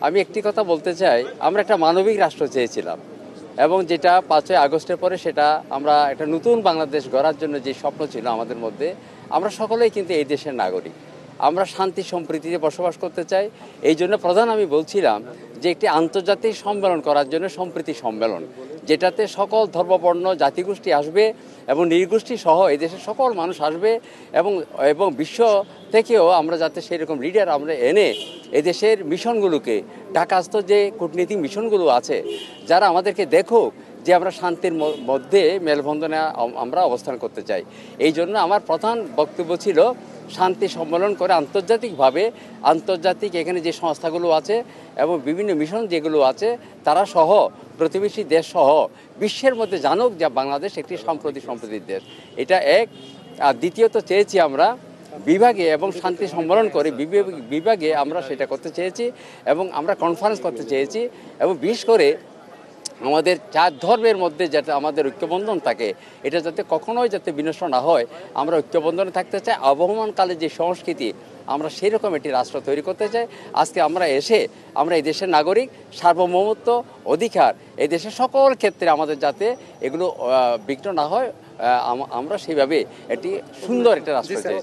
আমি একটি কথা বলতে চাই, আমরা একটা মানবিক রাষ্ট্র চেয়েছিলাম এবং যেটা 5ই আগস্টের পরে সেটা আমরা একটা নতুন বাংলাদেশ গড়ার জন্য যে স্বপ্ন ছিল আমাদের মধ্যে, আমরা সকলেই কিন্তু এই দেশের নাগরিক। আমরা শান্তি সম্প্রীতিতে বসবাস করতে চাই। এই জন্য প্রধান আমি বলছিলাম যে একটি আন্তর্জাতিক সম্মেলন করার জন্য সম্প্রীতি সম্মেলন, যেটাতে সকল ধর্মবর্ণ জাতিগোষ্ঠী আসবে এবং নৃগোষ্ঠী সহ এই দেশের সকল মানুষ আসবে এবং এবং বিশ্ব থেকেও আমরা যাতে সেই রকম লিডার আমরা এনে এদেশের মিশনগুলোকে ঢাকাস্থ যে কূটনীতিক মিশনগুলো আছে যারা আমাদেরকে দেখুক যে আমরা শান্তির মধ্যে মেলবন্ধনে আমরা অবস্থান করতে চাই। এই জন্য আমার প্রধান বক্তব্য ছিল শান্তি সম্মেলন করে আন্তর্জাতিকভাবে আন্তর্জাতিক এখানে যে সংস্থাগুলো আছে এবং বিভিন্ন মিশন যেগুলো আছে তারা সহ প্রতিবেশী দেশ সহ বিশ্বের মধ্যে জানুক যে বাংলাদেশ একটি সম্প্রতির দেশ। এটা এক। আর দ্বিতীয়ত চেয়েছি আমরা বিভাগে এবং শান্তি সম্মেলন করে বিভাগে আমরা সেটা করতে চেয়েছি এবং আমরা কনফারেন্স করতে চেয়েছি এবং বিশেষ করে আমাদের 4 ধর্মের মধ্যে যাতে আমাদের ঐক্যবন্ধন থাকে, এটা যাতে কখনোই যাতে বিনষ্ট না হয়, আমরা ঐক্যবন্ধনে থাকতে চাই। আবহমানকালে যে সংস্কৃতি আমরা সেই রকম একটি রাষ্ট্র তৈরি করতে চাই। আজকে আমরা আমরা এই দেশের নাগরিক, সার্বভৌমত্ব অধিকার এই দেশের সকল ক্ষেত্রে আমাদের যাতে এগুলো বিঘ্ন না হয়, আমরা সেইভাবে একটি সুন্দর একটা রাষ্ট্র চাই।